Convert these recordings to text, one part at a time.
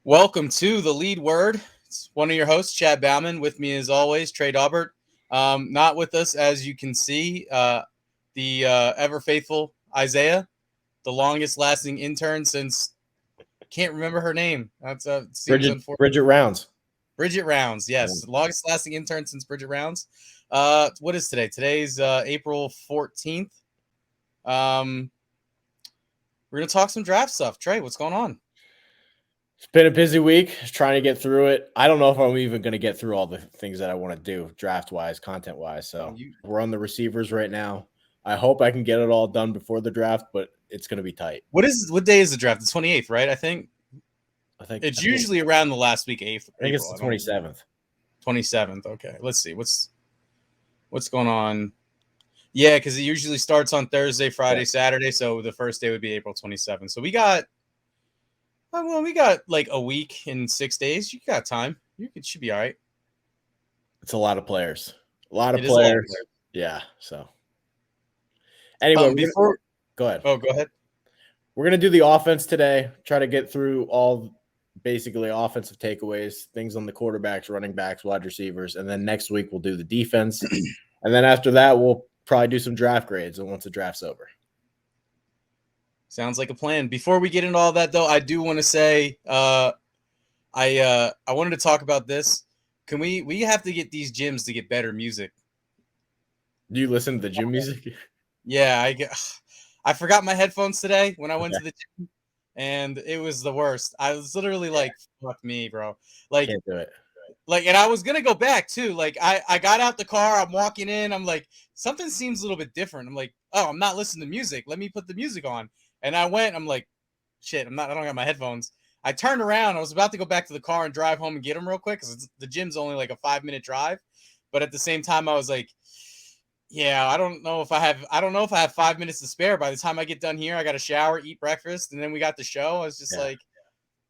Welcome to the Lead Word. It's one of your hosts, Chad Bauman. With me, as always, Trey Daubert. Not with us, as you can see, the ever faithful Isaiah, the longest lasting intern since can't remember her name. That's seems unfortunate. Bridget Rounds. Bridget Rounds, yes, longest lasting intern since Bridget Rounds. What is today? Today's April 14th. We're gonna talk some draft stuff. Trey, what's going on? It's been a busy week trying to get through it. I don't know if I'm even going to get through all the things that I want to do draft-wise, content-wise. So we're on the receivers right now. I hope I can get it all done before the draft, but it's going to be tight. What day is the draft? The 28th, right? I think it's usually around the last week, 8th. I think it's the 27th. 27th. Okay. Let's see. What's going on? Yeah, because it usually starts on Thursday, Friday, Saturday. So the first day would be April 27th. So we got like a week and 6 days. You got time. It should be all right. It's a lot of players. A lot of players. Yeah. So anyway, go ahead. Oh, go ahead. We're going to do the offense today. Try to get through all basically offensive takeaways, things on the quarterbacks, running backs, wide receivers. And then next week we'll do the defense. And then after that, we'll probably do some draft grades once the draft's over. Sounds like a plan. Before we get into all that, though, I do want to say I wanted to talk about this. Can we have to get these gyms to get better music? Do you listen to the gym music? Yeah, I forgot my headphones today when I went to the gym, and it was the worst. I was literally like, "Fuck me, bro!" Like, can't do it. Like, and I was gonna go back too. Like, I got out the car. I'm walking in. I'm like, something seems a little bit different. I'm like, oh, I'm not listening to music. Let me put the music on. And I went. I'm like, shit. I don't got my headphones. I turned around. I was about to go back to the car and drive home and get them real quick because the gym's only like a 5-minute drive. But at the same time, I was like, yeah, I don't know if I have 5 minutes to spare. By the time I get done here, I got to shower, eat breakfast, and then we got the show. I was just like,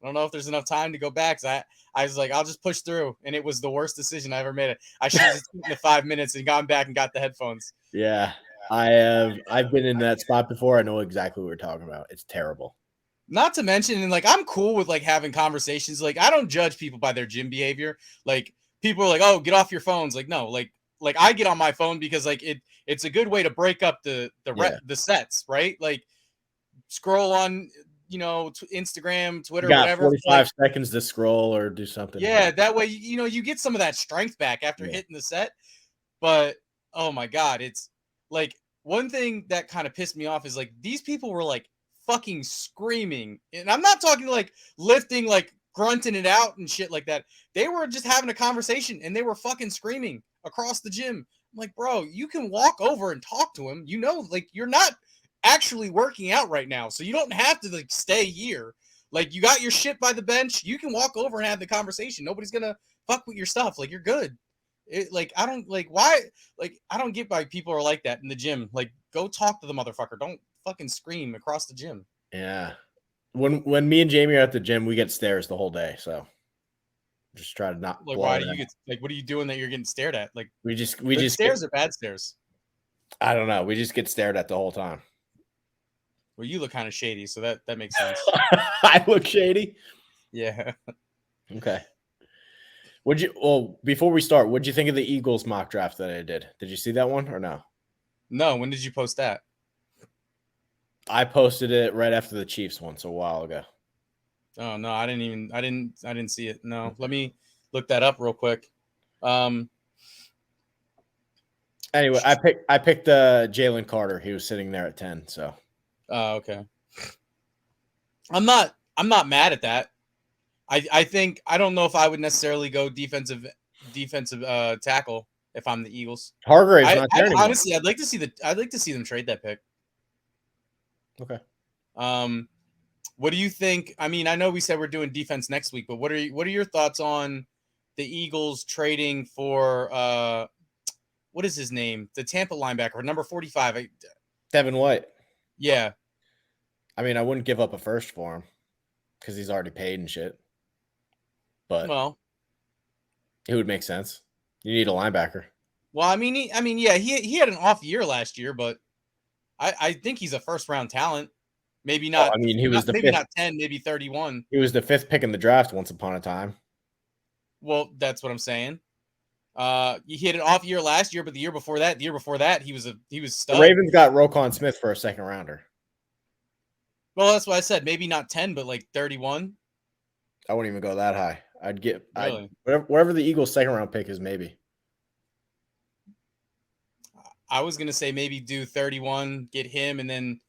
I don't know if there's enough time to go back. I was like, I'll just push through. And it was the worst decision I ever made. I should have just taken the 5 minutes and gone back and got the headphones. Yeah, I've been in that spot before. I know exactly what we're talking about. It's terrible. Not to mention, and like, I'm cool with like having conversations. Like, I don't judge people by their gym behavior. Like, people are like, oh, get off your phones. Like, no, like I get on my phone because like it's a good way to break up the sets, right? Like, scroll on, Instagram, Twitter, whatever. 45 seconds to scroll or do something. Yeah, that way, you get some of that strength back after hitting the set. But, oh my God, it's like one thing that kind of pissed me off is like these people were like fucking screaming. And I'm not talking like lifting, like grunting it out and shit like that. They were just having a conversation and they were fucking screaming across the gym. I'm like, bro, you can walk over and talk to him. Like, you're not actually working out right now, so you don't have to like stay here. Like, you got your shit by the bench, you can walk over and have the conversation. Nobody's gonna fuck with your stuff. Like, you're good. I don't like why. Like, I don't get why people are like that in the gym. Like, go talk to the motherfucker. Don't fucking scream across the gym. Yeah, when me and Jamie are at the gym, we get stares the whole day. So just try to not. Like, why do you get like? What are you doing that you're getting stared at? Like, we just stairs are bad stairs. I don't know. We just get stared at the whole time. Well, you look kind of shady, so that makes sense. I look shady? Yeah. Okay. Before we start, what'd you think of the Eagles mock draft that I did? Did you see that one or no? No, when did you post that? I posted it right after the Chiefs one, so a while ago. Oh no, I didn't see it. No. Let me look that up real quick. Anyway, I picked Jalen Carter. He was sitting there at 10, so. Oh, okay. I'm not mad at that. I think I don't know if I would necessarily go defensive tackle if I'm the Eagles. Hargrave's not there anymore. Honestly, I'd like to see them trade that pick. Okay. What do you think? I mean, I know we said we're doing defense next week, but what are your thoughts on the Eagles trading for what is his name? The Tampa linebacker, number 45. Devin White. Yeah. I mean, I wouldn't give up a first for him because he's already paid and shit. But it would make sense. You need a linebacker. Well, I mean, he had an off year last year, but I think he's a first round talent. Maybe Well, not. I mean, he was the Maybe fifth. not 10. Maybe 31. He was the fifth pick in the draft once upon a time. Well, that's what I'm saying. He had an off year last year, but the year before that, he was The stud. Ravens got Roquan Smith for a second rounder. Well, that's what I said. Maybe not 10, but like 31. I wouldn't even go that high. Really? Whatever the Eagles' second round pick is, maybe. I was gonna say maybe do 31, get him, and then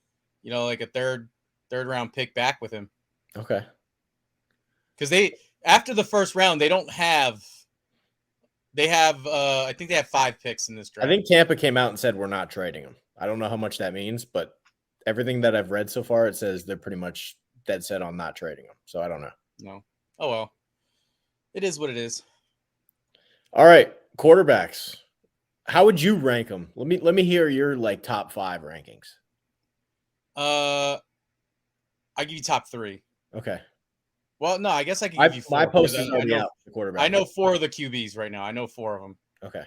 like a third round pick back with him. Okay. Because after the first round, they don't have. They have I think they have 5 picks in this draft. I think Tampa came out and said we're not trading him. I don't know how much that means, but everything that I've read so far, it says they're pretty much dead set on not trading him. So I don't know. No. Oh well. It is what it is. All right, quarterbacks. How would you rank them? Let me hear your top 5 rankings. I give you top 3. Okay. Well, no, I guess I can give you 4. My post is already out. The quarterback. I know 4 of the QBs right now. I know 4 of them. Okay.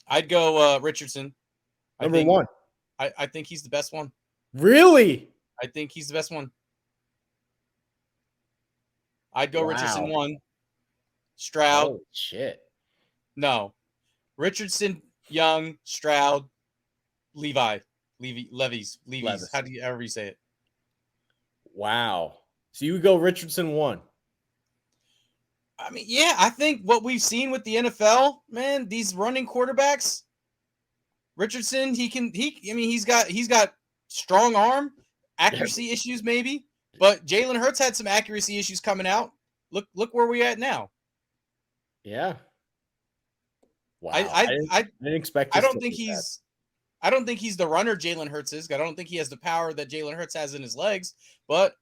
I'd go Richardson. Number 1. I think he's the best one. Really? I think he's the best one. I'd go Richardson 1. Stroud. Oh shit. No. Richardson, Young, Stroud, Levis. However you say it. Wow. So you would go Richardson 1. I mean, yeah, I think what we've seen with the NFL, man, these running quarterbacks, Richardson, he's got strong arm, accuracy issues maybe, but Jalen Hurts had some accuracy issues coming out. Look where we're at now. Yeah. Wow. I didn't expect. I don't think he's the runner Jalen Hurts is. I don't think he has the power that Jalen Hurts has in his legs, but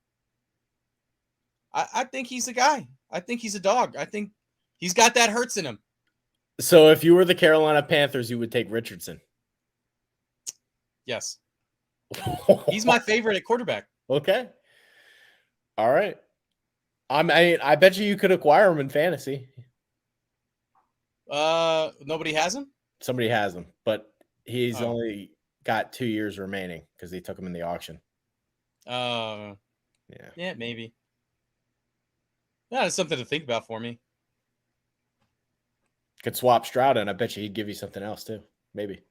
I think he's a guy. I think he's a dog. I think he's got that Hurts in him. So if you were the Carolina Panthers, you would take Richardson. Yes. He's my favorite at quarterback. Okay. All right. I bet you could acquire him in fantasy. Nobody has him? Somebody has him, but he's only got 2 years remaining because they took him in the auction. Yeah, maybe. Yeah, it's something to think about for me. Could swap Stroud, and I bet you he'd give you something else too. Maybe.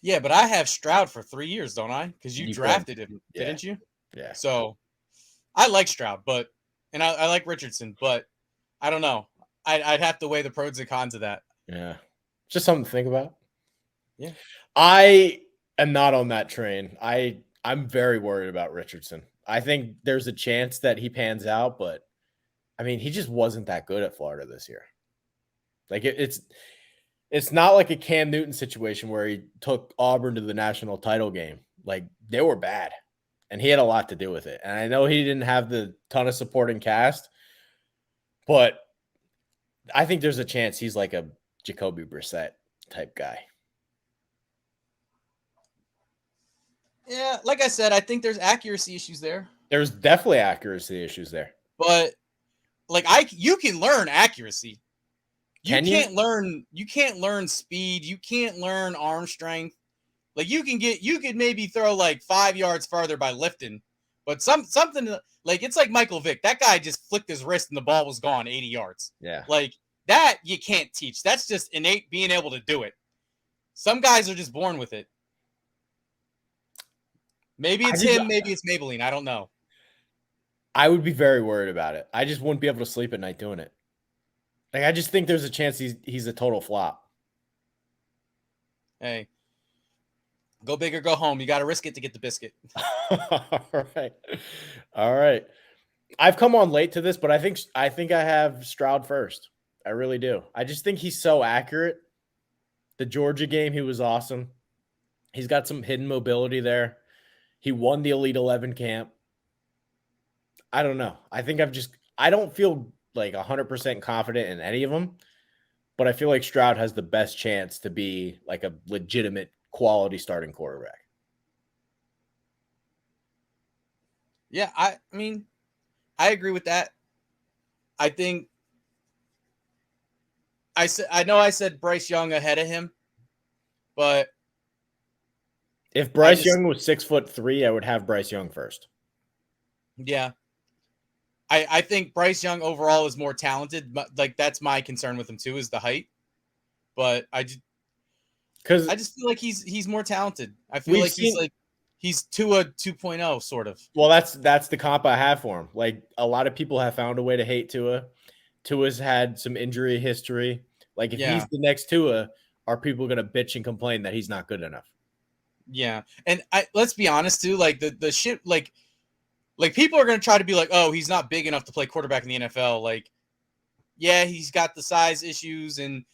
Yeah, but I have Stroud for 3 years, don't I? Because you drafted him, didn't you? Yeah. So I like Stroud, and I like Richardson, but I don't know. I'd have to weigh the pros and cons of that. Yeah. Just something to think about. Yeah. I am not on that train. I'm very worried about Richardson. I think there's a chance that he pans out, but I mean, he just wasn't that good at Florida this year. Like it's not like a Cam Newton situation where he took Auburn to the national title game. Like they were bad, and he had a lot to do with it. And I know he didn't have the ton of supporting cast, but I think there's a chance he's like a Jacoby Brissett type guy. Yeah, like I said, I think there's accuracy issues there. There's definitely accuracy issues there. But you can learn accuracy. You can't learn speed. You can't learn arm strength. Like you could maybe throw like 5 yards farther by lifting, but something like it's like Michael Vick. That guy just flicked his wrist and the ball was gone 80 yards. Yeah. Like that you can't teach. That's just innate being able to do it. Some guys are just born with it. Maybe it's him, maybe it's Maybelline. I don't know. I would be very worried about it. I just wouldn't be able to sleep at night doing it. Like I just think there's a chance he's a total flop. Hey, go big or go home. You got to risk it to get the biscuit. All right. I've come on late to this, but I think I have Stroud first. I really do. I just think he's so accurate. The Georgia game, he was awesome. He's got some hidden mobility there. He won the Elite 11 camp. I don't know. I think I don't feel like 100% confident in any of them, but I feel like Stroud has the best chance to be like a legitimate quality starting quarterback. Yeah, I mean, I agree with that. I think I know I said Bryce Young ahead of him, but If Bryce Young was 6'3", I would have Bryce Young first. Yeah. I think Bryce Young overall is more talented, but like that's my concern with him too, is the height. But I just feel like he's more talented. I feel like he's Tua 2.0 sort of. Well, that's the comp I have for him. Like a lot of people have found a way to hate Tua. Tua's had some injury history. Like if he's the next Tua, are people going to bitch and complain that he's not good enough? Yeah. And let's be honest too, like the shit, like people are going to try to be like, oh, he's not big enough to play quarterback in the NFL. Like, yeah, he's got the size issues. And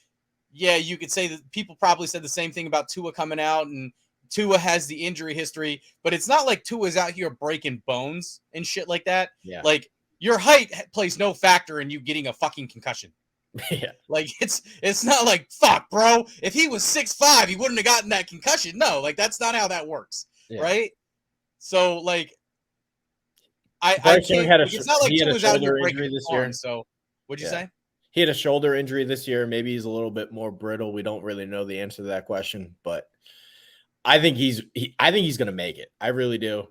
yeah, you could say that people probably said the same thing about Tua coming out, and Tua has the injury history, but it's not like Tua's out here breaking bones and shit like that. Yeah. Like your height plays no factor in you getting a fucking concussion. Yeah. Like it's not like, fuck, bro, if he was 6'5", he wouldn't have gotten that concussion. No, like that's not how that works. Yeah. Right? So like I can't, it's not like Tua's out here breaking this year. So what'd you say? He had a shoulder injury this year. Maybe he's a little bit more brittle. We don't really know the answer to that question, but I think he's going to make it. I really do.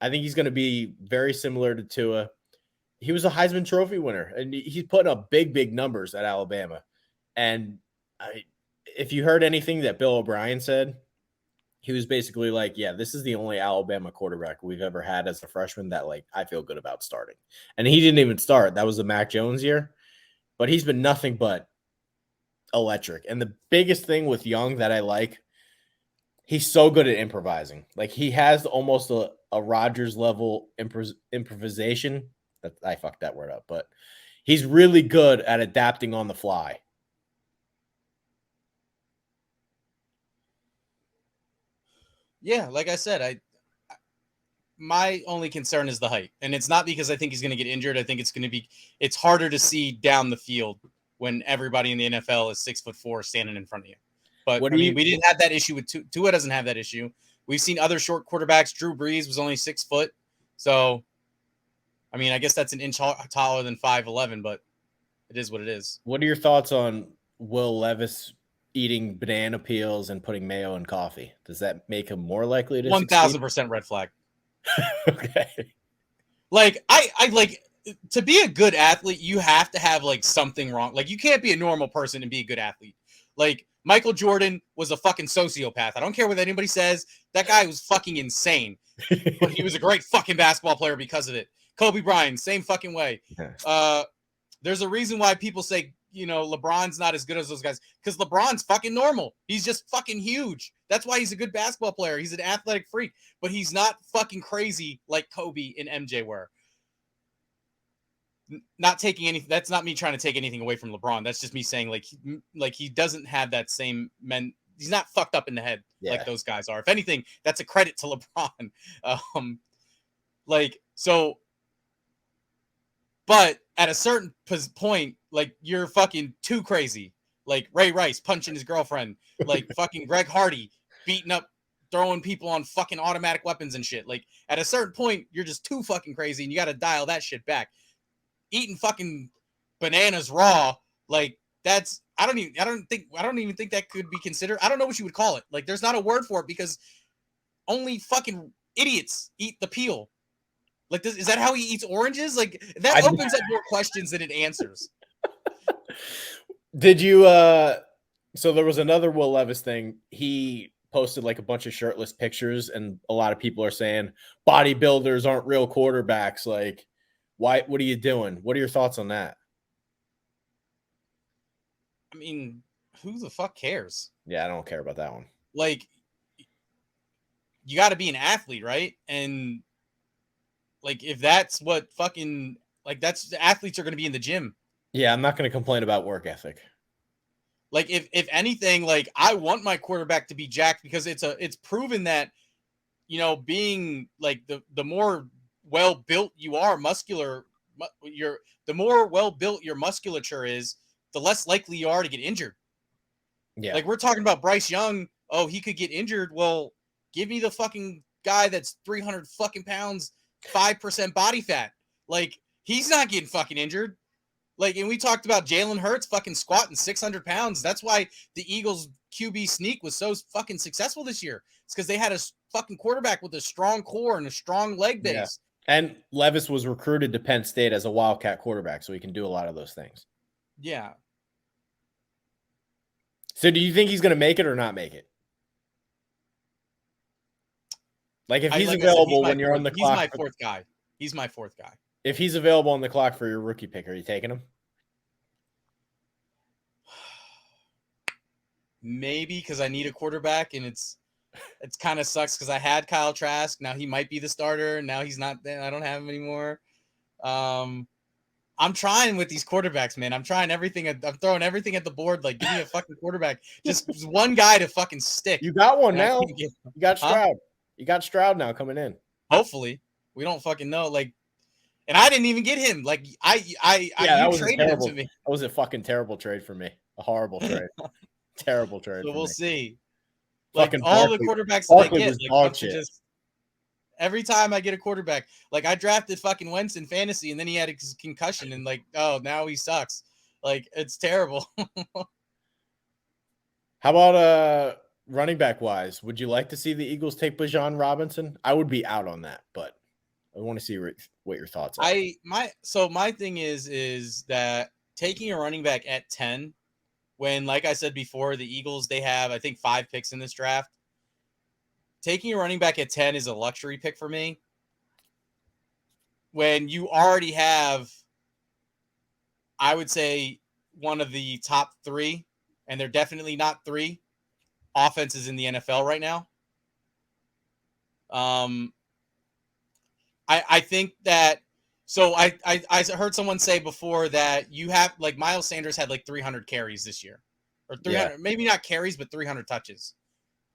I think he's going to be very similar to Tua. He was a Heisman Trophy winner, and he's putting up big numbers at Alabama. And if you heard anything that Bill O'Brien said, he was basically like, yeah, this is the only Alabama quarterback we've ever had as a freshman that, like, I feel good about starting. And he didn't even start. That was the Mac Jones year. But he's been nothing but electric. And the biggest thing with Young that I like, he's so good at improvising. Like, he has almost a Rodgers level improvisation. I fucked that word up, but he's really good at adapting on the fly. Yeah, like I said, my only concern is the height, and it's not because I think he's going to get injured. I think it's harder to see down the field when everybody in the NFL is 6'4" standing in front of you. But we didn't have that issue with Tua. Doesn't have that issue. We've seen other short quarterbacks. Drew Brees was only 6 foot, so I mean, I guess that's an inch taller than 5'11", but it is what it is. What are your thoughts on Will Levis eating banana peels and putting mayo in coffee? Does that make him more likely to 1,000% red flag? Okay. Like I like, to be a good athlete, you have to have like something wrong. Like you can't be a normal person and be a good athlete. Like Michael Jordan was a fucking sociopath. I don't care what anybody says. That guy was fucking insane, but he was a great fucking basketball player because of it. Kobe Bryant, same fucking way. There's a reason why people say, you know, LeBron's not as good as those guys, because LeBron's fucking normal. He's just fucking huge. That's why he's a good basketball player. He's an athletic freak, but he's not fucking crazy like Kobe and MJ were. Not taking any. That's not me trying to take anything away from LeBron. That's just me saying like he doesn't have that same he's not fucked up in the head like those guys are. If anything, that's a credit to LeBron. But at a certain point, like you're fucking too crazy. Like Ray Rice punching his girlfriend, like fucking Greg Hardy beating up, throwing people on fucking automatic weapons and shit. Like at a certain point, you're just too fucking crazy, and you got to dial that shit back. Eating fucking bananas raw, like that's I don't even think that could be considered. I don't know what you would call it. Like there's not a word for it because only fucking idiots eat the peel. Like, is that how he eats oranges? Like, that opens up more questions than it answers. Did you, so there was another Will Levis thing. He posted like a bunch of shirtless pictures, and a lot of people are saying bodybuilders aren't real quarterbacks. Like, what are you doing? What are your thoughts on that? I mean, who the fuck cares? Yeah, I don't care about that one. Like, you got to be an athlete, right? And like, if that's what fucking, like, that's athletes are going to be in the gym. Yeah, I'm not going to complain about work ethic. Like, if anything, like, I want my quarterback to be jacked because it's proven that, you know, being like the more well built you are, the more well built your musculature is, the less likely you are to get injured. Yeah. Like, we're talking about Bryce Young. Oh, he could get injured. Well, give me the fucking guy that's 300 fucking pounds, 5% body fat. Like, he's not getting fucking injured. Like, and we talked about Jalen Hurts fucking squatting 600 pounds. That's why the Eagles QB sneak was so fucking successful this year. It's because they had a fucking quarterback with a strong core and a strong leg base. And Levis was recruited to Penn State as a Wildcat quarterback, so he can do a lot of those things. Yeah. So do you think he's going to make it or not make it? Like if he's available when you're on the clock. He's my fourth guy. He's my fourth guy. If he's available on the clock for your rookie pick, are you taking him? Maybe, because I need a quarterback, and it's kind of sucks because I had Kyle Trask. Now he might be the starter. Now he's not there. I don't have him anymore. I'm trying with these quarterbacks, man. I'm trying everything. I'm throwing everything at the board. Like, give me a fucking quarterback. Just one guy to fucking stick. You got one now. You got Stroud. Huh? You got Stroud now coming in. Hopefully. We don't fucking know. Like, and I didn't even get him. Like, you traded him to me. That was a fucking terrible trade for me. A horrible trade. Terrible trade. So we'll see. Like fucking all the quarterbacks that I get, like, just every time I get a quarterback, like I drafted fucking Wentz in fantasy, and then he had a concussion, and like, oh, now he sucks. Like, it's terrible. How about running back wise? Would you like to see the Eagles take Bijan Robinson? I would be out on that, but I want to see what your thoughts are. My thing is that taking a running back at 10, when, like I said before, the Eagles, they have, I think, 5 picks in this draft. Taking a running back at 10 is a luxury pick for me. When you already have, I would say, one of the top 3, and they're definitely not 3 offenses in the NFL right now. I think that, so I heard someone say before that you have, like, Miles Sanders had like 300 carries this year, or 300, maybe not carries, but 300 touches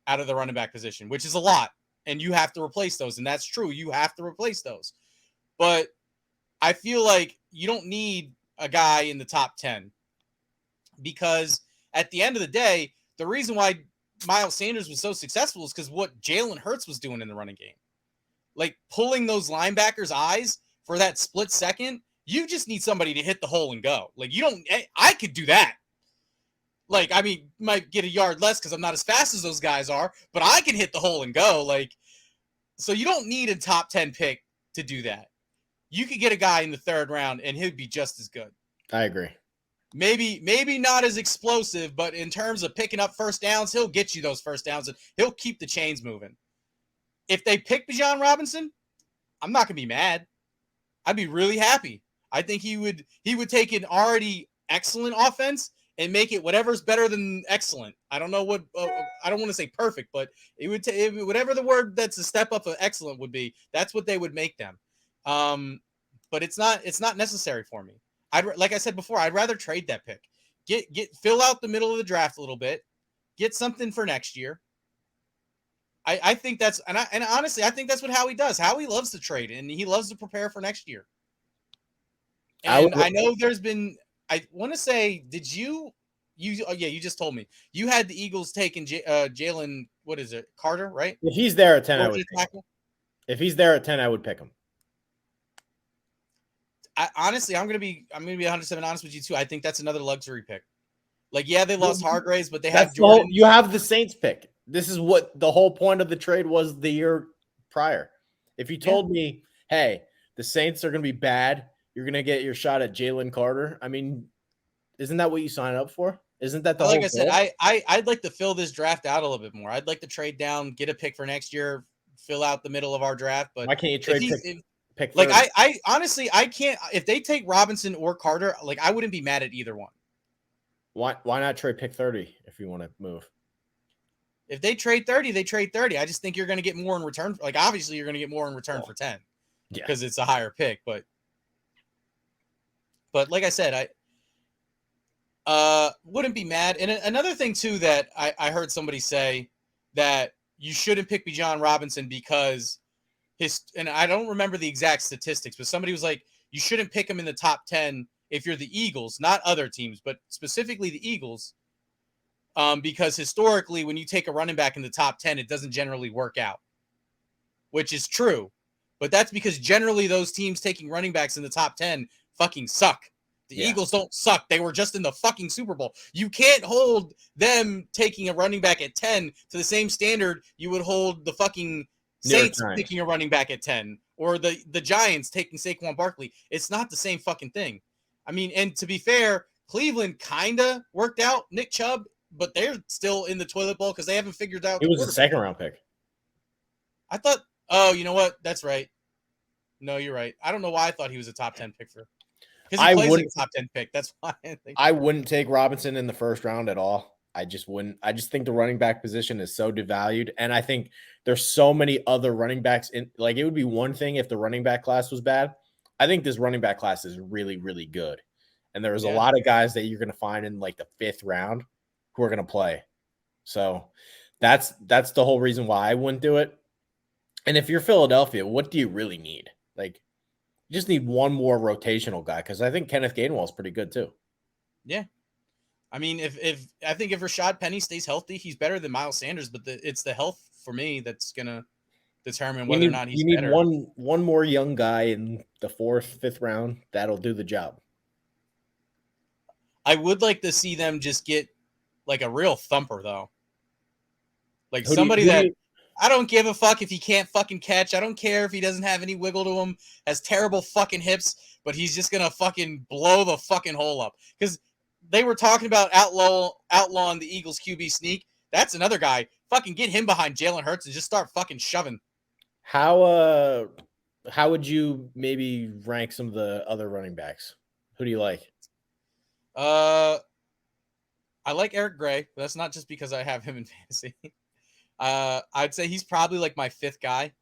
out of the running back position, which is a lot. And you have to replace those. And that's true. You have to replace those. But I feel like you don't need a guy in the top 10, because at the end of the day, the reason why Miles Sanders was so successful is because what Jalen Hurts was doing in the running game. Like, pulling those linebackers' eyes for that split second, you just need somebody to hit the hole and go. Like, I could do that. Like, I mean, might get a yard less because I'm not as fast as those guys are, but I can hit the hole and go. Like, so you don't need a top 10 pick to do that. You could get a guy in the 3rd round and he'd be just as good. I agree. Maybe not as explosive, but in terms of picking up first downs, he'll get you those first downs and he'll keep the chains moving. If they pick Bijan Robinson, I'm not going to be mad. I'd be really happy. I think he would take an already excellent offense and make it whatever's better than excellent. I don't know what I don't want to say perfect, but it would whatever the word that's a step up of excellent would be. That's what they would make them. But it's not necessary for me. Like I said before, I'd rather trade that pick. Fill out the middle of the draft a little bit. Get something for next year. I think that's and honestly, I think that's what Howie does. Howie loves to trade, and he loves to prepare for next year. And I know there's been, I want to say, did you just told me you had the Eagles taking Jalen, what is it, Carter, right? If he's there at 10, I would pick him. If he's there at 10, I would pick him. Honestly, I'm gonna be 100% honest with you too. I think that's another luxury pick. Like, yeah, they lost Hargraves, but they have Jordan. You have the Saints pick. This is what the whole point of the trade was the year prior. If you told me, hey, the Saints are going to be bad, you're going to get your shot at Jalen Carter, I mean, isn't that what you sign up for? Isn't that the whole Like I said, I'd like to fill this draft out a little bit more. I'd like to trade down, get a pick for next year, fill out the middle of our draft. But why can't you trade pick like, I honestly, I can't. If they take Robinson or Carter, like, I wouldn't be mad at either one. Why not trade pick 30 if you want to move? If they trade 30, they trade 30. I just think you're going to get more in return. Like, obviously, you're going to get more in return for 10 because it's a higher pick. But like I said, I wouldn't be mad. And another thing, too, that I heard somebody say, that you shouldn't pick Bijan Robinson because and I don't remember the exact statistics, but somebody was like, you shouldn't pick him in the top 10 if you're the Eagles, not other teams, but specifically the Eagles. Because historically, when you take a running back in the top 10, it doesn't generally work out, which is true. But that's because generally those teams taking running backs in the top 10 fucking suck. The Eagles don't suck. They were just in the fucking Super Bowl. You can't hold them taking a running back at 10 to the same standard you would hold the fucking Saints taking a running back at 10 or the Giants taking Saquon Barkley. It's not the same fucking thing. I mean, and to be fair, Cleveland kind of worked out Nick Chubb, but they're still in the toilet bowl because they haven't figured out. It was a second-round pick. I thought, oh, you know what? That's right. No, you're right. I don't know why I thought he was a top 10 pick for. Because he plays like a top 10 pick. That's why I think. I wouldn't take Robinson in the first round at all. I just wouldn't. I just think the running back position is so devalued. And I think there's so many other running backs in. Like, it would be one thing if the running back class was bad. I think this running back class is really, really good. And there's a lot of guys that you're going to find in like the 5th round who are going to play. So that's the whole reason why I wouldn't do it. And if you're Philadelphia, what do you really need? Like, you just need one more rotational guy because I think Kenneth Gainwell is pretty good too. Yeah. I mean, if I think if Rashad Penny stays healthy, he's better than Miles Sanders, but it's the health for me that's going to determine whether or not he's better. You need one more young guy in the 4th, 5th round. That'll do the job. I would like to see them just get like a real thumper though. Like somebody that I don't give a fuck if he can't fucking catch. I don't care if he doesn't have any wiggle to him, has terrible fucking hips, but he's just going to fucking blow the fucking hole up. Because they were talking about outlawing the Eagles QB sneak. That's another guy. Fucking get him behind Jalen Hurts and just start fucking shoving. How would you maybe rank some of the other running backs? Who do you like? I like Eric Gray. But that's not just because I have him in fantasy. I'd say he's probably like my 5th guy.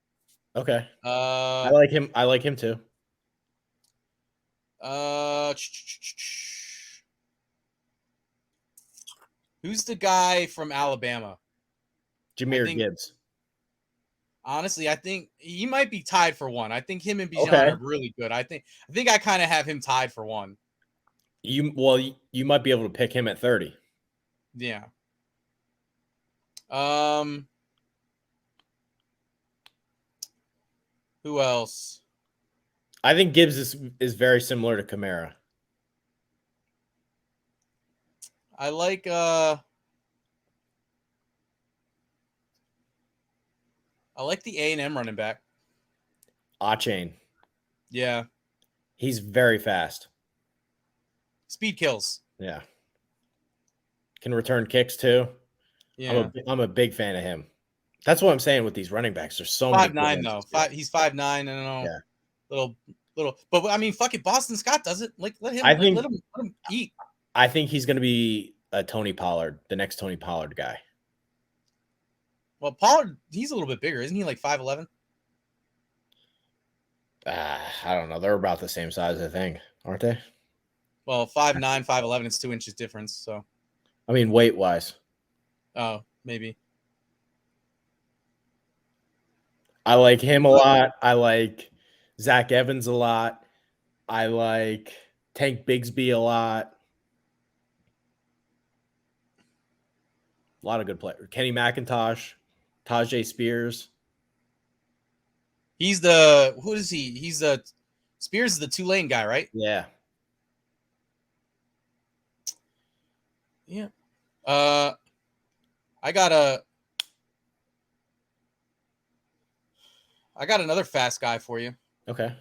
Okay. I like him. I like him too. Who's the guy from Alabama? Jahmyr Gibbs. Honestly, I think he might be tied for 1. I think him and Bijan are really good. I think I kind of have him tied for 1. You might be able to pick him at 30. Yeah. Who else? I think Gibbs is very similar to Kamara. I like the A&M running back. Achane. Yeah. He's very fast. Speed kills. Yeah. Can return kicks too. Yeah. I'm a big fan of him. That's what I'm saying with these running backs. There's so many. 5'9" though. He's 5'9". I don't know. Yeah. Little. But I mean, fucking Boston Scott does it. Like let him eat. I think he's going to be a Tony Pollard, the next Tony Pollard guy. Well, Pollard, he's a little bit bigger, isn't he? Like 5'11". I don't know. They're about the same size, I think, aren't they? Well, 5'9", 5'11", it's 2 inches difference. So, I mean, weight wise. Oh, maybe. I like him a lot. I like Zach Evans a lot. I like Tank Bigsby a lot. A lot of good players. Kenny McIntosh, Tajay Spears. Who is he? Spears is the Tulane guy, right? Yeah. Yeah. I got another fast guy for you. Okay.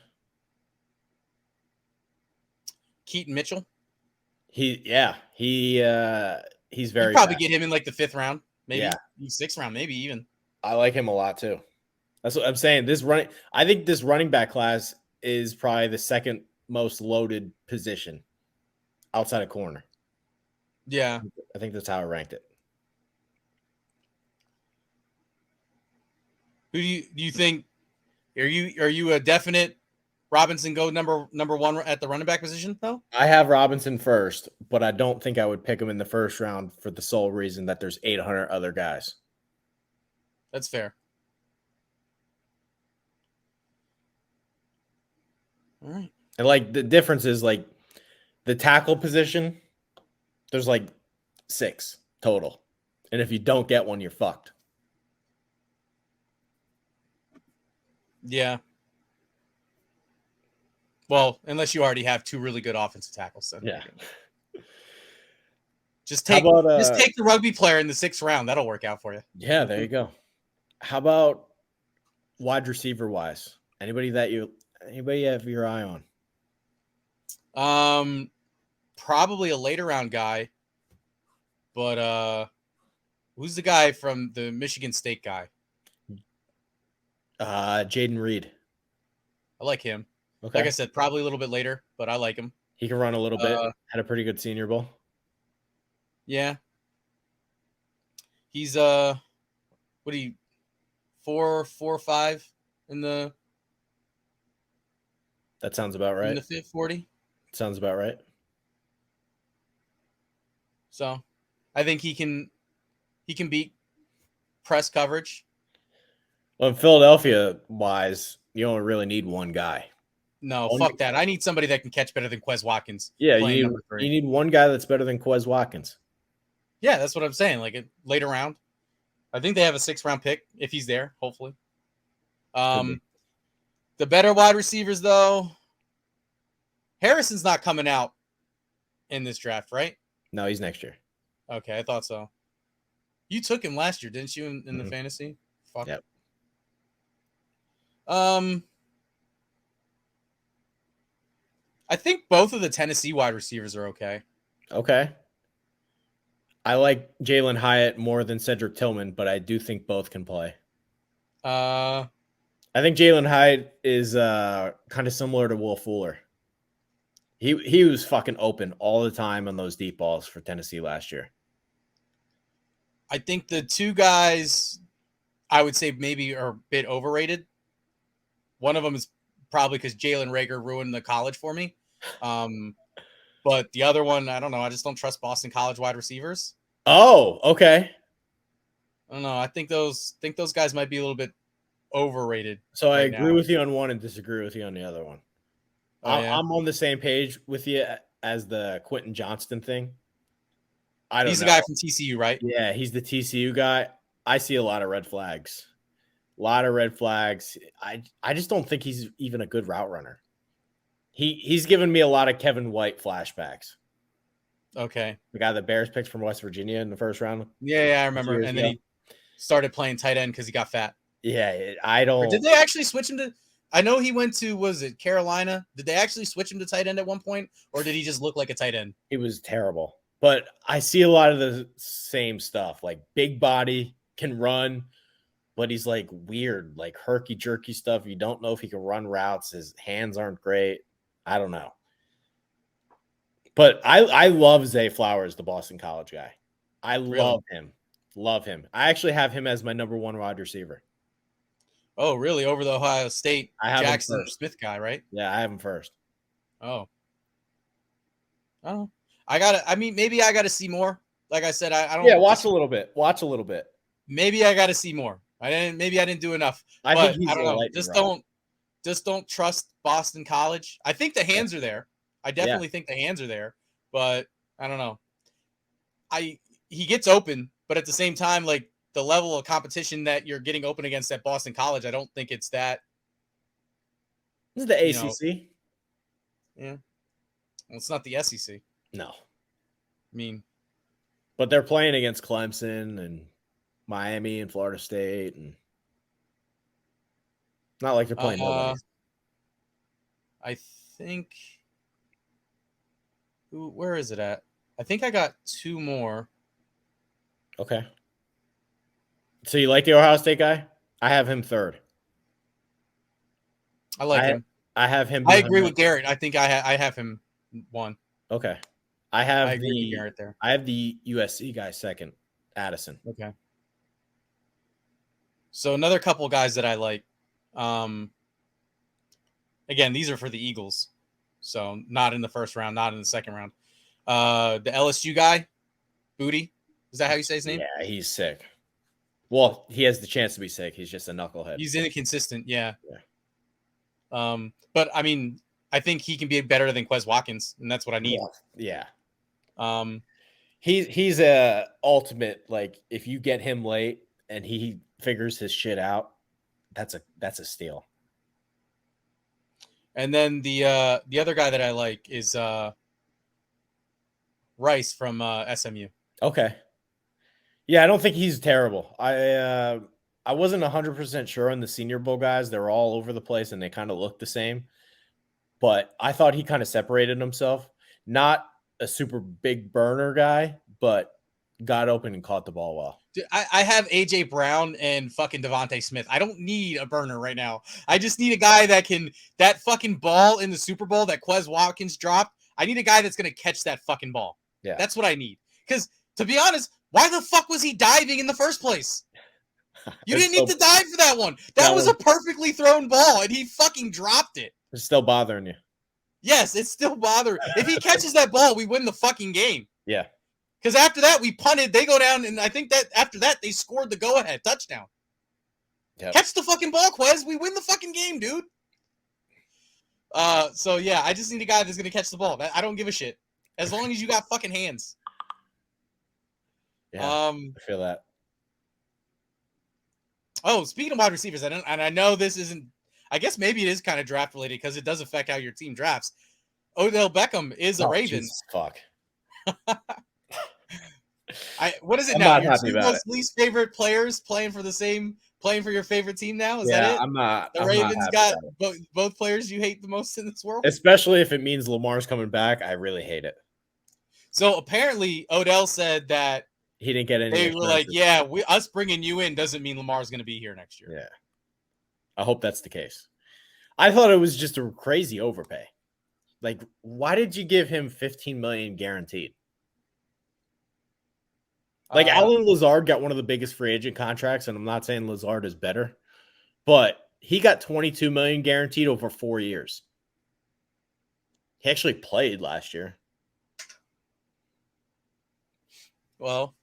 Keaton Mitchell. He's very. You'd probably get him in like the 5th round, maybe 6th round, maybe even. I like him a lot too. That's what I'm saying. I think this running back class is probably the second most loaded position outside of corner. Yeah, I think that's how I ranked it. Who do you think? Are you a definite Robinson go number 1 at the running back position though? I have Robinson first, but I don't think I would pick him in the first round for the sole reason that there's 800 other guys. That's fair. All right. And like the difference is like the tackle position, there's like 6 total. And if you don't get one, you're fucked. Yeah. Well, unless you already have two really good offensive tackles. Then Yeah. Just How take about the rugby player in the 6th round. That'll work out for you. Yeah, there you go. How about wide receiver wise? Anybody you have your eye on? Probably a later round guy. But who's the guy from the Michigan State guy? Jaden Reed. I like him. Okay. Like I said, probably a little bit later, but I like him. He can run a little bit. Had a pretty good Senior Bowl. Yeah. He's what are you 4 or 5 in the That sounds about right. in the 40? Sounds about right. So, I think he can beat press coverage. Well, in Philadelphia wise, you only really need one guy. No, fuck that. I need somebody that can catch better than Quez Watkins. Yeah, playing number 3. You need one guy that's better than Quez Watkins. Yeah, that's what I'm saying. Like a later round. I think they have a 6th round pick if he's there, hopefully. The better wide receivers, though, Harrison's not coming out in this draft, right? No, he's next year. Okay, I thought so. You took him last year, didn't you, in the fantasy? Fuck. Yep. I think both of the Tennessee wide receivers are okay. Okay. I like Jalen Hyatt more than Cedric Tillman, but I do think both can play. I think Jalen Hyatt is kind of similar to Will Fuller. He was fucking open all the time on those deep balls for Tennessee last year. I think the two guys I would say maybe are a bit overrated. One of them is probably because Jalen Reagor ruined the college for me. But the other one, I don't know. I just don't trust Boston College wide receivers. Oh, okay. I don't know. I think those guys might be a little bit overrated. So I agree with you on one and disagree with you on the other one. Oh, yeah? I'm on the same page with you as the Quentin Johnston thing. I don't know. He's the guy from TCU, right? Yeah, he's the TCU guy. I see a lot of red flags. I just don't think he's even a good route runner. He's given me a lot of Kevin White flashbacks. Okay. The guy the Bears picked from West Virginia in the first round. Yeah, I remember. And then he started playing tight end because he got fat. Yeah, I don't. Or did they actually switch him to? I know he went to, was it Carolina? Did they actually switch him to tight end at one point, or did he just look like a tight end? It was terrible. But I see a lot of the same stuff, like big body, can run, but he's like weird, like herky jerky stuff. You don't know if he can run routes. His hands aren't great. I don't know. But I love Zay Flowers, the Boston College guy. I love him. Love him. I actually have him as my number 1 wide receiver. Oh, really? Over the Ohio State Jackson Smith guy, right? Yeah, I have him first. Oh. Maybe I gotta see more. Like I said, I don't. Yeah, watch a little bit. Maybe I gotta see more. Maybe I didn't do enough. I don't know. Just don't trust Boston College. I think the hands are there. I definitely think the hands are there, but I don't know. He gets open, but at the same time, like the level of competition that you're getting open against at Boston College, I don't think it's that. This is the ACC. Yeah. Well, it's not the SEC. No. I mean, but they're playing against Clemson and Miami and Florida State, and not like they're playing nobody. I think. Where is it at? I think I got 2 more. Okay. So you like the Ohio State guy? I have him 3rd. I like him. I have him. I agree with Garrett. I think I have him 1. Okay. I agree with Garrett there. I have the USC guy 2nd, Addison. Okay. So another couple guys that I like. Again, these are for the Eagles. So not in the first round, not in the second round. The LSU guy, Booty. Is that how you say his name? Yeah, he's sick. Well, he has the chance to be sick. He's just a knucklehead. He's inconsistent, yeah. But I mean, I think he can be better than Quez Watkins, and that's what I need. Yeah. He's a ultimate, like, if you get him late and he figures his shit out, that's a steal. And then the other guy that I like is Rice from SMU. Okay. Yeah, I don't think he's terrible. I wasn't 100% sure on the Senior Bowl guys. They were all over the place and they kind of looked the same. But I thought he kind of separated himself. Not a super big burner guy, but got open and caught the ball well. Dude, I have AJ Brown and fucking Devontae Smith. I don't need a burner right now. I just need a guy that fucking ball in the Super Bowl that Quez Watkins dropped. I need a guy that's gonna catch that fucking ball. Yeah, that's what I need. Because to be honest, why the fuck was he diving in the first place? You didn't need to dive for that one. That was a perfectly thrown ball, and he fucking dropped it. It's still bothering you. Yes, it's still bothering. If he catches that ball, we win the fucking game. Yeah. Because after that, we punted. They go down, and I think that after that, they scored the go-ahead touchdown. Yep. Catch the fucking ball, Quez. We win the fucking game, dude. So, yeah, I just need a guy that's going to catch the ball. I don't give a shit. As long as you got fucking hands. Yeah, I feel that. Oh, speaking of wide receivers, and I know this isn't – I guess maybe it is kind of draft-related because it does affect how your team drafts. Odell Beckham is a Raven. Jesus, fuck. What is it now? Your two most least favorite players playing for your favorite team now? Is that it? I'm not. The Ravens got both players you hate the most in this world? Especially if it means Lamar's coming back. I really hate it. So apparently Odell said that he didn't get any. They were like, yeah, us bringing you in doesn't mean Lamar's going to be here next year. Yeah. I hope that's the case. I thought it was just a crazy overpay. Like, why did you give him $15 million guaranteed? Like, Alan Lazard got one of the biggest free agent contracts, and I'm not saying Lazard is better, but he got $22 million guaranteed over 4 years. He actually played last year. Well,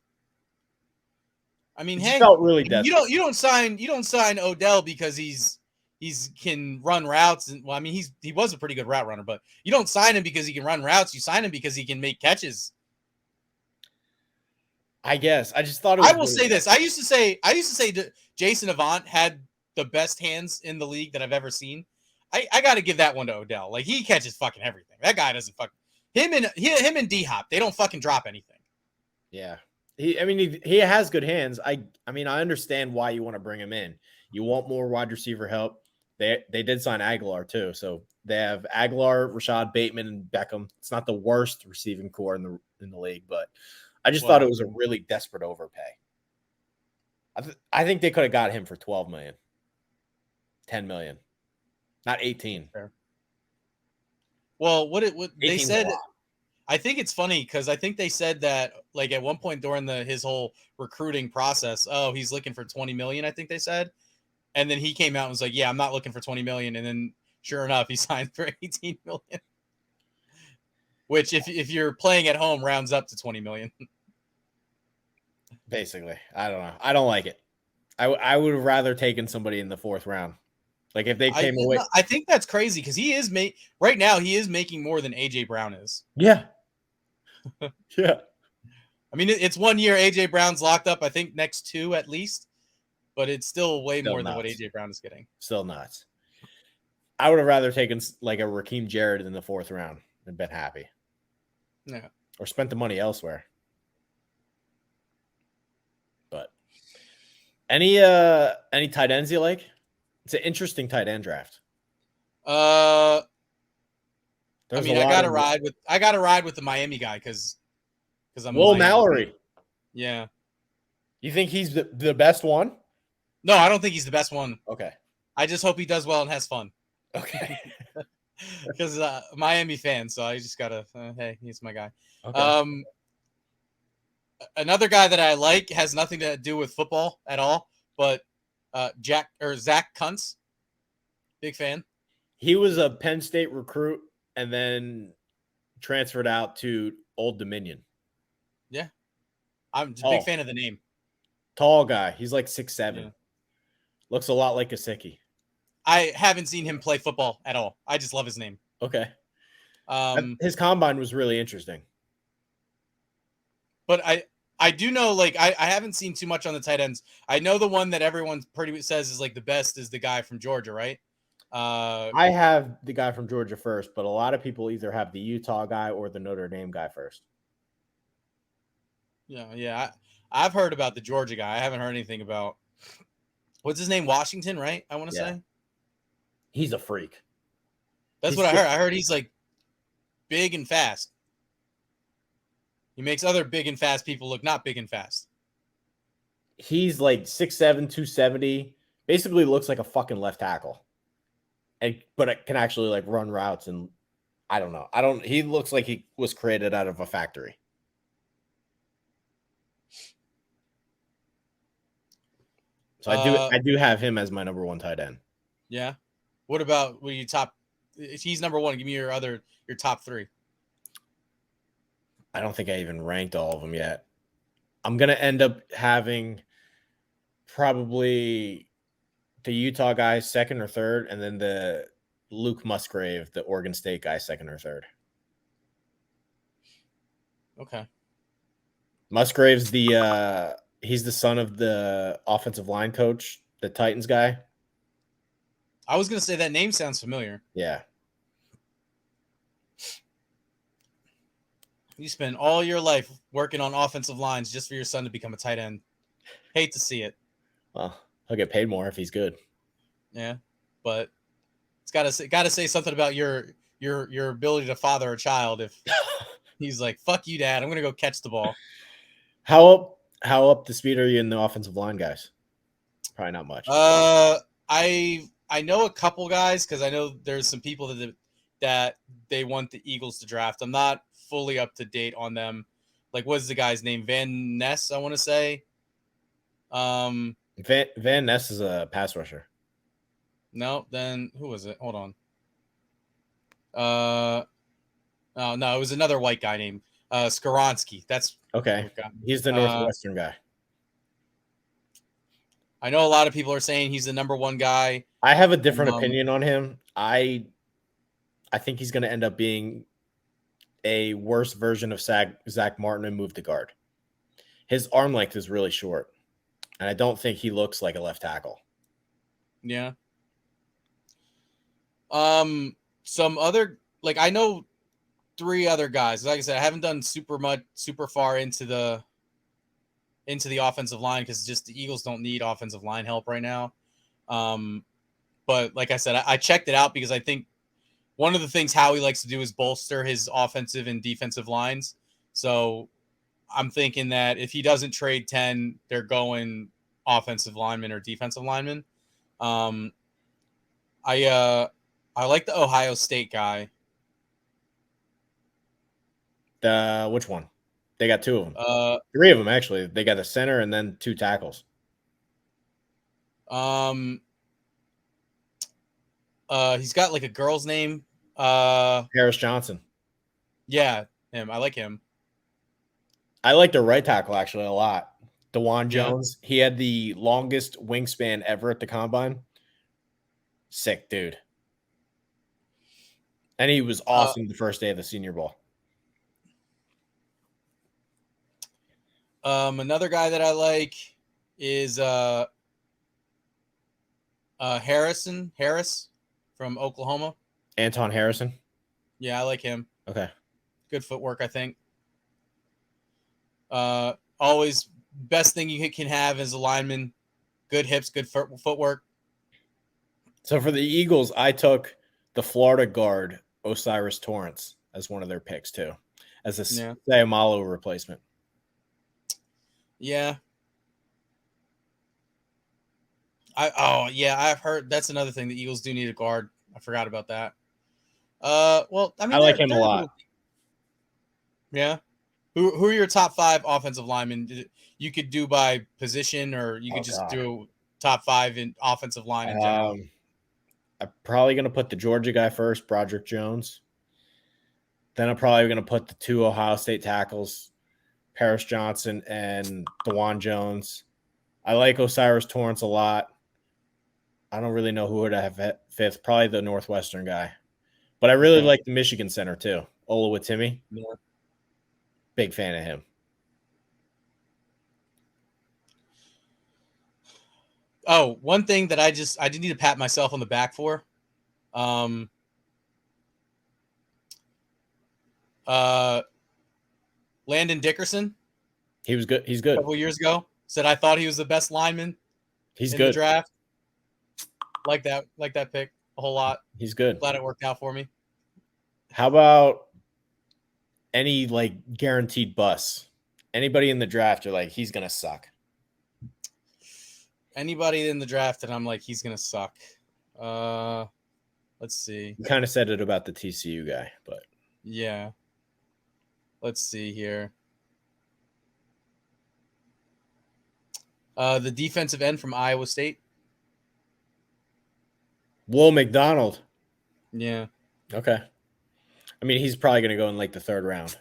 I mean, hey, felt really you don't sign Odell because he's can run routes, and well, I mean he was a pretty good route runner, but you don't sign him because he can run routes. You sign him because he can make catches. I guess I just thought it was I will say this. I used to say that Jason Avant had the best hands in the league that I've ever seen. I got to give that one to Odell. Like, he catches fucking everything. That guy doesn't him and D-Hop. They don't fucking drop anything. Yeah. He has good hands. I understand why you want to bring him in. You want more wide receiver help. They did sign Aguilar too. So they have Aguilar, Rashad Bateman, and Beckham. It's not the worst receiving core in the league, but I just thought it was a really desperate overpay. I think they could have got him for $12 million, $10 million, not 18. Fair. Well, what they said, I think it's funny because I think they said that, like, at one point during his whole recruiting process, oh, he's looking for $20 million, I think they said. And then he came out and was like, yeah, I'm not looking for $20 million. And then sure enough, he signed for $18 million. Which, if you're playing at home, rounds up to $20 million. Basically, I don't know. I don't like it. I would have rather taken somebody in the 4th round. Like, if they came away. I think that's crazy because he is right now. He is making more than AJ Brown is. Yeah. Yeah. I mean, it's 1 year. AJ Brown's locked up. I think next 2 at least, but it's still way more than what AJ Brown is getting. Still nuts. I would have rather taken like a Raheem Jarrett in the 4th round and been happy. Yeah. Or spent the money elsewhere. But any tight ends you like? It's an interesting tight end draft. I gotta ride with the Miami guy because I'm Will Mallory. Yeah. You think he's the best one? No, I don't think he's the best one. Okay. I just hope he does well and has fun. Okay. Because Miami fan, so I just gotta hey, he's my guy. Okay. Another guy that I like has nothing to do with football at all, but Zach Kuntz, big fan. He was a Penn State recruit and then transferred out to Old Dominion. Yeah, I'm a big fan of the name. Tall guy. He's like 6'7". Yeah. Looks a lot like Gesicki. I haven't seen him play football at all. I just love his name. Okay. His combine was really interesting. But I do know, like, I haven't seen too much on the tight ends. I know the one that everyone pretty much says is like the best is the guy from Georgia, right? I have the guy from Georgia first, but a lot of people either have the Utah guy or the Notre Dame guy first. Yeah. I've heard about the Georgia guy. I haven't heard anything about what's his name? Washington, right? I want to say He's a freak. that's what I heard. I heard he's like big and fast. He makes other big and fast people look not big and fast. He's like 6'7", 270. Basically looks like a fucking left tackle. But it can actually like run routes, and I don't know. He looks like he was created out of a factory. So I do have him as my number one tight end. Yeah. What about you top? If he's number one, give me your top three. I don't think I even ranked all of them yet. I'm gonna end up having probably the Utah guy second or third, and then the Luke Musgrave, the Oregon State guy, second or third. Okay. Musgrave's he's the son of the offensive line coach, the Titans guy. I was gonna say that name sounds familiar. Yeah. You spend all your life working on offensive lines just for your son to become a tight end. Hate to see it. Well, he'll get paid more if he's good. Yeah, but it's gotta say something about your ability to father a child if he's like, fuck you, dad, I'm gonna go catch the ball. How up to speed are you in the offensive line guys? Probably not much. I know a couple guys because I know there's some people that they want the Eagles to draft. I'm not fully up to date on them. Like, what's the guy's name? Van Ness, I want to say. Van Ness is a pass rusher. No, then who was it? Hold on. Oh no, it was another white guy named Skoronsky. That's okay. He's the Northwestern guy. I know a lot of people are saying he's the number one guy. I have a different opinion on him. I think he's going to end up being a worse version of Zach Martin and move to guard. His arm length is really short, and I don't think he looks like a left tackle. Yeah. Some other, like, I know 3 other guys. Like I said, I haven't done super far into the offensive line because just the Eagles don't need offensive line help right now. But like I said, I checked it out because I think one of the things Howie likes to do is bolster his offensive and defensive lines. So I'm thinking that if he doesn't trade 10, they're going offensive lineman or defensive lineman. I like the Ohio State guy. Which one? They got 2 of them. 3 of them actually. They got a center and then 2 tackles. He's got like a girl's name. Harris Johnson. Yeah, him. I like him. I like the right tackle actually a lot. DeJuan Jones. He had the longest wingspan ever at the combine. Sick dude. And he was awesome the first day of the Senior Bowl. Another guy that I like is Harris from Oklahoma. Anton Harrison. Yeah, I like him. Okay. Good footwork, I think. Always best thing you can have as a lineman. Good hips, good footwork. So for the Eagles, I took the Florida guard Osiris Torrance as one of their picks too, as a Sayamalo replacement. Yeah. I've heard that's another thing. The Eagles do need a guard. I forgot about that. Well, I mean, I like him a lot. Yeah. Who are your top 5 offensive linemen? You could do by position, or you could do top 5 in offensive line in general. I'm probably going to put the Georgia guy first, Broderick Jones. Then I'm probably going to put the 2 Ohio State tackles, Paris Johnson and DeJuan Jones. I like Osiris Torrance a lot. I don't really know who would have 5th. Probably the Northwestern guy. But I really like the Michigan center too, Olawatimi. Yeah. Big fan of him. Oh, one thing that I did need to pat myself on the back for. Landon Dickerson. He was good. He's A good. couple years ago, said I thought he was the best lineman He's in good. the draft. Like that pick a whole lot. He's good. Glad it worked out for me. How about any like guaranteed bus? Anybody in the draft, you're like, he's gonna suck. Anybody in the draft that I'm like, he's gonna suck. Let's see. You kind of said it about the TCU guy, but yeah. Let's see here. The defensive end from Iowa State. Will McDonald. Yeah. Okay. I mean, he's probably going to go in like the third round.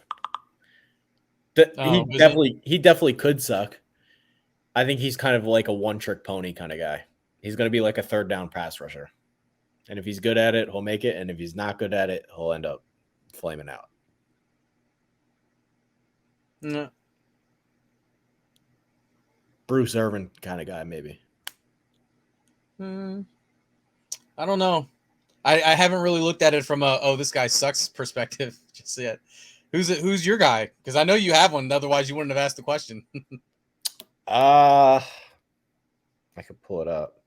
He definitely could suck. I think he's kind of like a one-trick pony kind of guy. He's going to be like a third down pass rusher. And if he's good at it, he'll make it. And if he's not good at it, he'll end up flaming out. No. Bruce Irvin kind of guy, maybe. I don't know. I haven't really looked at it from a this guy sucks perspective just yet. Who's your guy? Because I know you have one. Otherwise, you wouldn't have asked the question. I could pull it up.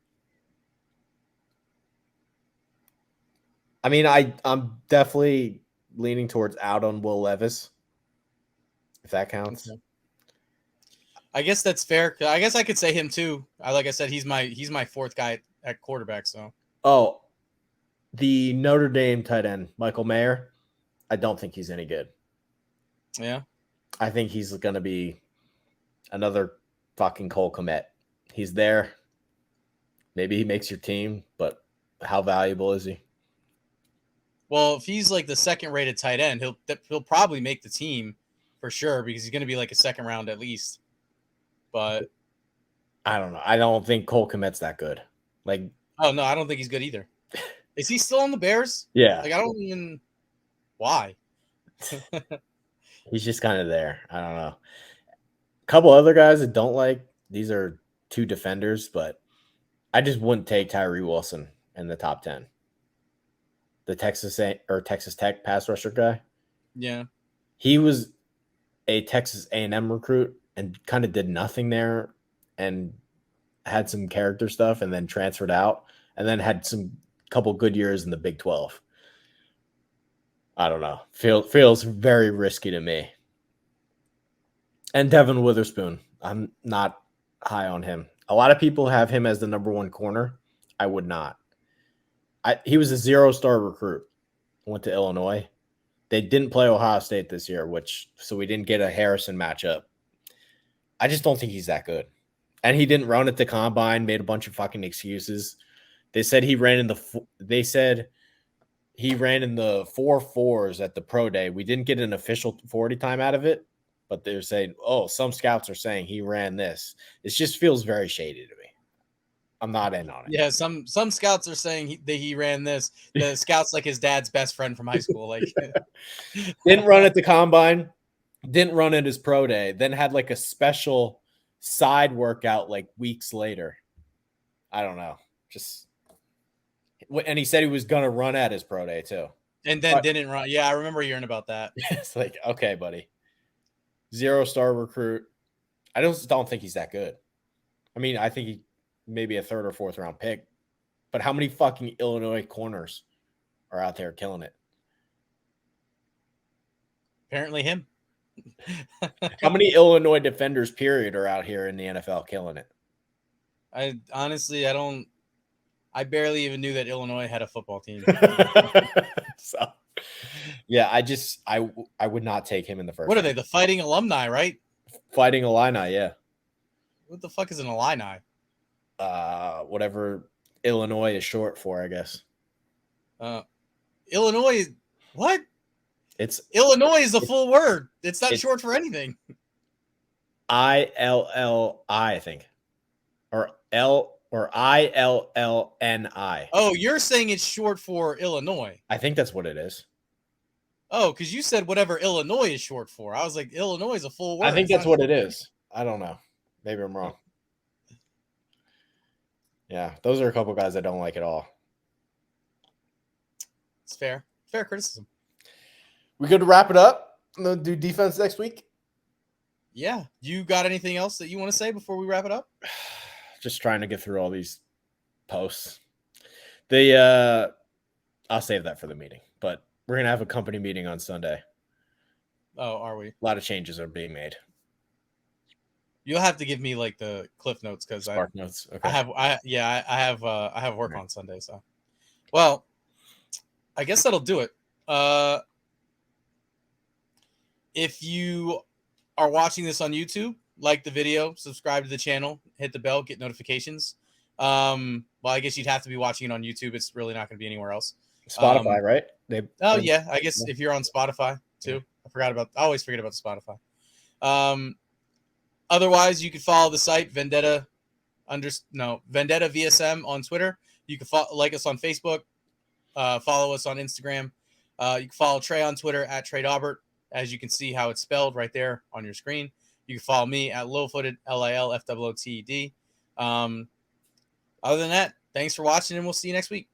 I mean, I'm definitely leaning towards out on Will Levis, if that counts. Okay. I guess that's fair. I guess I could say him too. Like I said, he's my fourth guy at quarterback. So. Oh, the Notre Dame tight end, Michael Mayer. I don't think he's any good. Yeah. I think he's going to be another fucking Cole Kmet. He's there. Maybe he makes your team, but how valuable is he? Well, if he's like the second-rated tight end, he'll probably make the team for sure because he's going to be like a second round at least. But I don't know. I don't think Cole Kmet's that good. Like, oh no, I don't think he's good either. Is he still on the Bears? Yeah. Like I don't even why. He's just kind of there. I don't know. A couple other guys that don't like. These are two defenders, but I just wouldn't take Tyree Wilson in the top 10. The Texas Tech pass rusher guy. Yeah. He was a Texas A&M recruit and kind of did nothing there and had some character stuff and then transferred out and then had some couple good years in the Big 12. I don't know. Feels very risky to me. And Devin Witherspoon. I'm not high on him. A lot of people have him as the number one corner. I would not. He was a 0-star recruit. Went to Illinois. They didn't play Ohio State this year, so we didn't get a Harrison matchup. I just don't think he's that good. And he didn't run at the combine, made a bunch of fucking excuses. They said he ran in the 4.4s at the pro day. We didn't get an official 40 time out of it, but they're saying, oh, some scouts are saying he ran this. It just feels very shady to me. I'm not in on it. Yeah, some scouts are saying that he ran this. The scout's like his dad's best friend from high school. Like didn't run at the combine, didn't run at his pro day, then had like a special side workout like weeks later. I don't know. And he said he was gonna run at his pro day too. And then didn't run. Yeah, I remember hearing about that. It's like, okay, buddy. 0-star recruit. I just don't think he's that good. I mean, I think he maybe a third or fourth round pick. But how many fucking Illinois corners are out there killing it? Apparently him. How many Illinois defenders, period, are out here in the NFL killing it? I barely even knew that Illinois had a football team. So, yeah, I would not take him in the first. What are they? The Fighting Alumni, right? Fighting Illini, yeah. What the fuck is an Illini? Whatever Illinois is short for, I guess. Illinois, what? Illinois is a full word. It's not short for anything. ILLI, I think. Or ILLNI. Oh, you're saying it's short for Illinois. I think that's what it is. Oh, because you said whatever Illinois is short for. I was like, Illinois is a full word. I think that's what it is. I don't know. Maybe I'm wrong. Yeah, those are a couple guys I don't like at all. It's fair. Fair criticism. We good to wrap it up? We'll do defense next week. Yeah. You got anything else that you want to say before we wrap it up? Just trying to get through all these posts. I'll save that for the meeting, but we're going to have a company meeting on Sunday. Oh, are we? A lot of changes are being made. You'll have to give me like the cliff notes because Spark notes. Okay. I have work on Sunday. So, well, I guess that'll do it. If you are watching this on YouTube, like the video, subscribe to the channel, hit the bell, get notifications. Well, I guess you'd have to be watching it on YouTube. It's really not going to be anywhere else. Spotify, right? Yeah. I guess if you're on Spotify too. I always forget about Spotify. Otherwise, you can follow the site Vendetta VSM on Twitter. You can like us on Facebook. Follow us on Instagram. You can follow Trey on Twitter at Trey Daubert, as you can see how it's spelled right there on your screen. You can follow me at Lilfooted, LILFOOTED. Other than that, thanks for watching, and we'll see you next week.